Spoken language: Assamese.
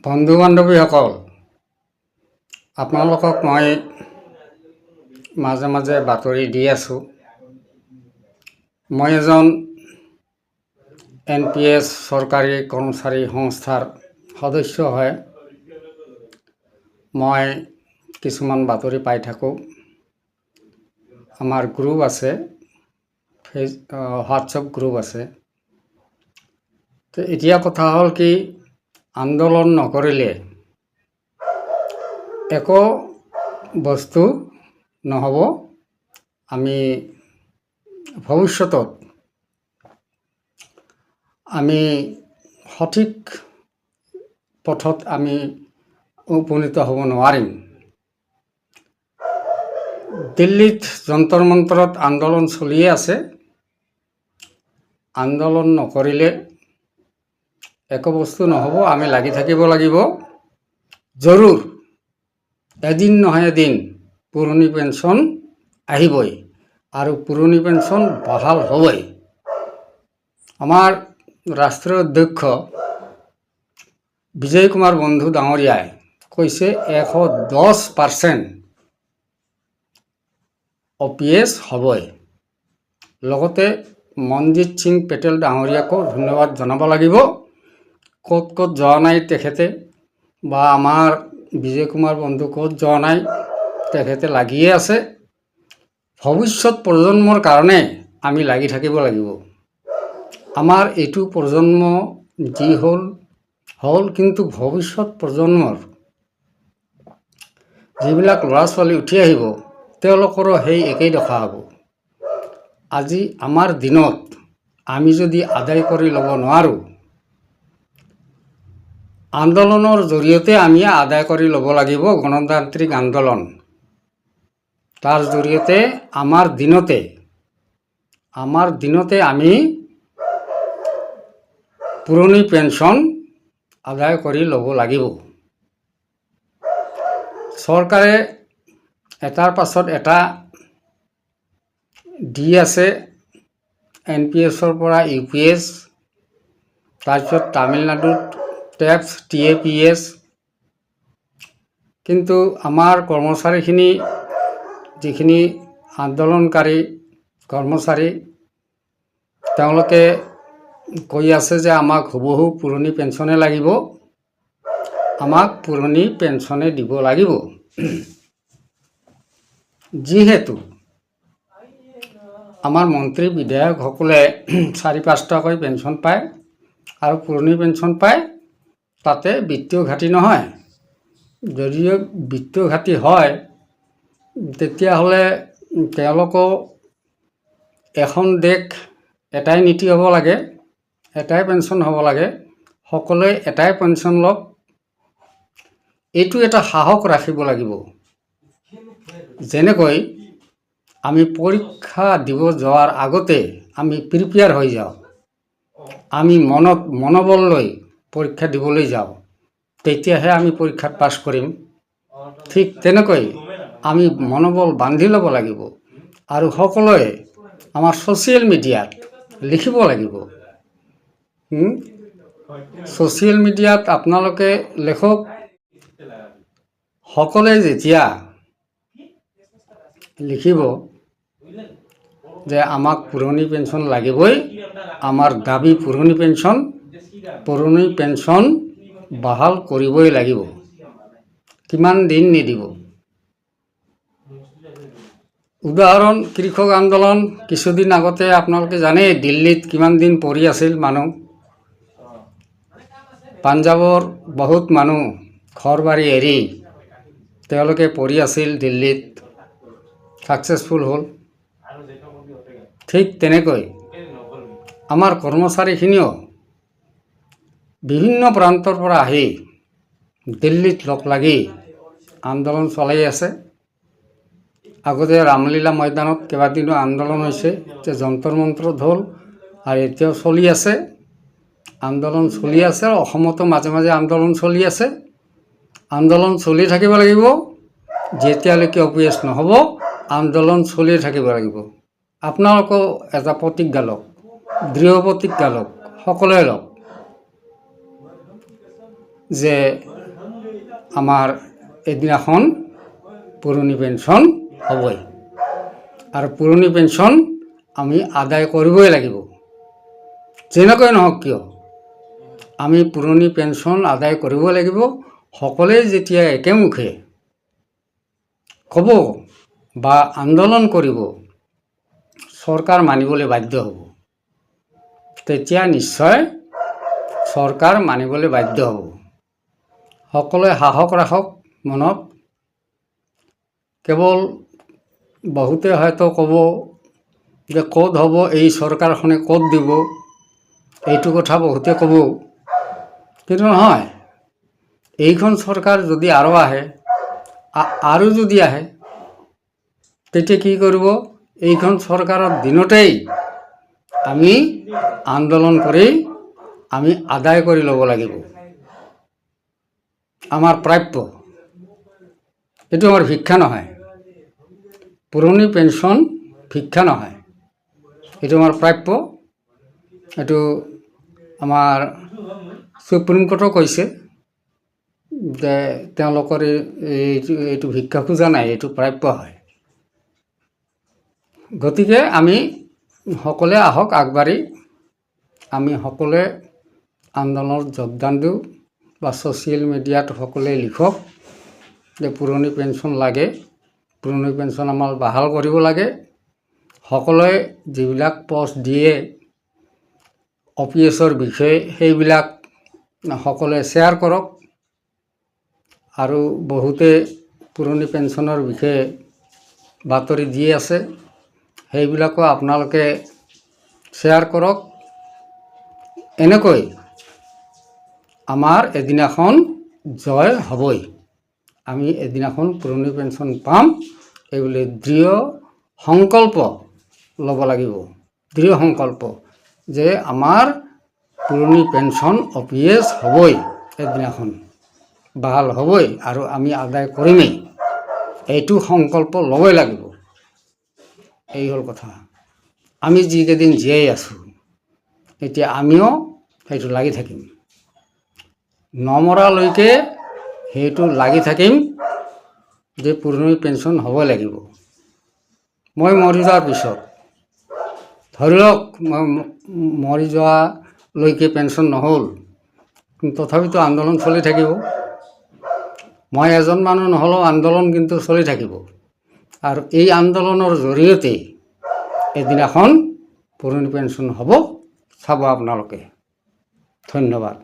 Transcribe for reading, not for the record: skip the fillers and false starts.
বন্ধু বান্ধৱীসকল, আপোনালোকক মই মাজে মাজে বাতৰি দি আছোঁ। মই এজন NPS চৰকাৰী কৰ্মচাৰী সংস্থাৰ সদস্য হয়। মই কিছুমান বাতৰি পাই থাকোঁ। আমাৰ গ্ৰুপ আছে, হোৱাটছএপ গ্ৰুপ আছে। তো এতিয়া কথা হ'ল কি, আন্দোলন নকৰিলে একো বস্তু নহ'ব। আমি ভৱিষ্যতত আমি সঠিক পথত আমি উপনীত হ'ব নোৱাৰিম। দিল্লীত যন্তৰ মন্তৰত আন্দোলন চলিয়ে আছে। আন্দোলন নকৰিলে একো বস্তু নহ'ব। আমি লাগি থাকিব লাগিব। জৰুৰ এদিন নহয় এদিন পুৰণি পেঞ্চন আহিবই আৰু পুৰণি পেঞ্চন বহাল হ'বই। আমাৰ ৰাষ্ট্ৰীয় অধ্যক্ষ বিজয় কুমাৰ বন্ধু ডাঙৰীয়াই কৈছে 110% OPS হ'বই। লগতে মনজিৎ সিং পেটেল ডাঙৰীয়াকো ধন্যবাদ জনাব লাগিব। ক'ত ক'ত যোৱা নাই তেখেতে, বা আমাৰ বিজয় কুমাৰ বন্ধু ক'ত যোৱা নাই, তেখেতে লাগিয়ে আছে। ভৱিষ্যত প্ৰজন্মৰ কাৰণে আমি লাগি থাকিব লাগিব। আমাৰ এইটো প্ৰজন্ম যি হ'ল, কিন্তু ভৱিষ্যত প্ৰজন্মৰ যিবিলাক ল'ৰা ছোৱালী উঠি আহিব, তেওঁলোকৰো সেই একেই দশা হ'ব। আজি আমাৰ দিনত আমি যদি আদায় কৰি ল'ব নোৱাৰোঁ, আন্দোলনৰ জৰিয়তে আমি আদায় কৰি ল'ব লাগিব। গণতান্ত্ৰিক আন্দোলন, তাৰ জৰিয়তে আমাৰ দিনতে আমি পুৰণি পেঞ্চন আদায় কৰি ল'ব লাগিব। চৰকাৰে এটাৰ পাছত এটা দি আছে। NPSৰ পৰা UPS, তাৰপিছত তামিলনাডুত টেক্স TAPS। কিন্তু আমাৰ কৰ্মচাৰীখিনি, যিখিনি আন্দোলনকাৰী কৰ্মচাৰী, তেওঁলোকে কৈ আছে যে আমাক হুবহু পুৰণি পেঞ্চনে লাগিব, আমাক পুৰণি পেঞ্চনে দিব লাগিব। যিহেতু আমাৰ মন্ত্ৰী বিধায়কসকলে 4-5 টকাকৈ পেঞ্চন পায় আৰু পুৰণি পেঞ্চন পায়, তাতে বিত্তীয় ঘাটি নহয়। যদিও বিত্তীয় ঘাটি হয়, তেতিয়াহ'লে তেওঁলোকো এখন দেশ এটাই নীতি হ'ব লাগে, এটাই পেঞ্চন হ'ব লাগে, সকলোৱে এটাই পেঞ্চন লওক। এইটো এটা সাহস ৰাখিব লাগিব। যেনেকৈ আমি পৰীক্ষা দিব যোৱাৰ আগতে আমি প্ৰিপেয়াৰ হৈ যাওঁ, আমি মনোবল লৈ পৰীক্ষা দিবলৈ যাওঁ, তেতিয়াহে আমি পৰীক্ষাত পাছ কৰিম। ঠিক তেনেকৈ আমি মনোবল বান্ধি ল'ব লাগিব আৰু সকলোৱে আমাৰ ছ'চিয়েল মিডিয়াত লিখিব লাগিব। ছ'চিয়েল মিডিয়াত আপোনালোকে লেখক, সকলোৱে যেতিয়া লিখিব যে আমাক পুৰণি পেঞ্চন লাগিবই, আমাৰ দাবী পুৰণি পেঞ্চন বহাল কৰিবই লাগিব। কিমান দিন নিদিব। উদাহৰণ, কৃষক আন্দোলন কিছুদিন আগতে আপোনালোকে জানে দিল্লীত কিমান দিন পৰি আছিল মানুহ। পাঞ্জাৱৰ বহুত মানুহ ঘৰ বাৰী এৰি তেওঁলোকে পৰি আছিল দিল্লীত, ছাকচেছফুল হ'ল। ঠিক তেনেকৈ আমাৰ কৰ্মচাৰীখিনিও বিভিন্ন প্ৰান্তৰ পৰা আহি দিল্লীত লগ লাগি আন্দোলন চলাই আছে। আগতে ৰামলীলা ময়দানত কেইবাদিনো আন্দোলন হৈছে, এতিয়া যন্তৰ মন্তৰত হ'ল আৰু এতিয়াও চলি আছে। আন্দোলন চলি আছে। অসমতো মাজে মাজে আন্দোলন চলি আছে। আন্দোলন চলি থাকিব লাগিব। যেতিয়ালৈকে OPS নহ'ব, আন্দোলন চলি থাকিব লাগিব। আপোনালোকেও এটা প্ৰতিজ্ঞা লওক, দৃঢ় প্ৰতিজ্ঞা লওক, সকলোৱে লওক যে আমাৰ এদিনাখন পুৰণি পেঞ্চন হ'বই আৰু পুৰণি পেঞ্চন আমি আদায় কৰিবই লাগিব। যেনেকৈ নহওক কিয় আমি পুৰণি পেঞ্চন আদায় কৰিব লাগিব। সকলোৱে যেতিয়া একেমুখে ক'ব বা আন্দোলন কৰিব, চৰকাৰ মানিবলৈ বাধ্য হ'ব। তেতিয়া নিশ্চয় চৰকাৰ মানিবলৈ বাধ্য হ'ব। সকলোৱে সাহস ৰাখক মনত। কেৱল বহুতে হয়তো ক'ব যে ক'ত হ'ব, এই চৰকাৰখনে ক'ত দিব, এইটো কথা বহুতে ক'ব। কিন্তু নহয়, এইখন চৰকাৰ যদি আৰু আহে, আৰু যদি আহে, তেতিয়া কি কৰিব? এইখন চৰকাৰৰ দিনতেই আমি আন্দোলন কৰি আমি আদায় কৰি ল'ব লাগিব। আমাৰ প্ৰাপ্য, এইটো আমাৰ ভিক্ষা নহয়। পুৰণি পেঞ্চন ভিক্ষা নহয়, এইটো আমাৰ প্ৰাপ্য। এইটো আমাৰ সুপ্ৰিম কোৰ্টেও কৈছে যে তেওঁলোকৰ এইটো ভিক্ষা খোজা নাই, এইটো প্ৰাপ্য হয়। গতিকে আমি সকলোৱে আহক আগবাঢ়ি, আমি সকলোৱে আন্দোলনত যোগদান দিওঁ বা ছ'চিয়েল মিডিয়াত সকলোৱে লিখক যে পুৰণি পেঞ্চন লাগে, পুৰণি পেঞ্চন আমাৰ বাহাল কৰিব লাগে। সকলোৱে যিবিলাক পষ্ট দিয়ে OPS বিষয়ে, সেইবিলাক সকলোৱে শ্বেয়াৰ কৰক। আৰু বহুতে পুৰণি পেঞ্চনৰ বিষয়ে বাতৰি দি আছে, সেইবিলাকো আপোনালোকে শ্বেয়াৰ কৰক। এনেকৈ আমাৰ এদিনাখন জয় হ'বই। আমি এদিনাখন পুৰণি পেঞ্চন পাম, এইবুলি দৃঢ় সংকল্প ল'ব লাগিব। দৃঢ় সংকল্প যে আমাৰ পুৰণি পেঞ্চন OPS হ'বই, এদিনাখন বাহাল হ'বই আৰু আমি আদায় কৰিমেই। এইটো সংকল্প ল'বই লাগিব। এই হ'ল কথা। আমি যিকেইদিন জীয়াই আছোঁ, এতিয়া আমিও সেইটো লাগি থাকিম। নমৰালৈকে সেইটো লাগি থাকিম যে পুৰণি পেঞ্চন হ'ব লাগিব। মই মৰি যোৱাৰ পিছত, ধৰি লওক মই মৰি যোৱালৈকে পেঞ্চন নহ'ল, তথাপিতো আন্দোলন চলি থাকিব। মই এজন মানুহ নহ'লেও আন্দোলন কিন্তু চলি থাকিব। আৰু এই আন্দোলনৰ জৰিয়তে এদিনাখন পুৰণি পেঞ্চন হ'ব। চাব আপোনালোকে। ধন্যবাদ।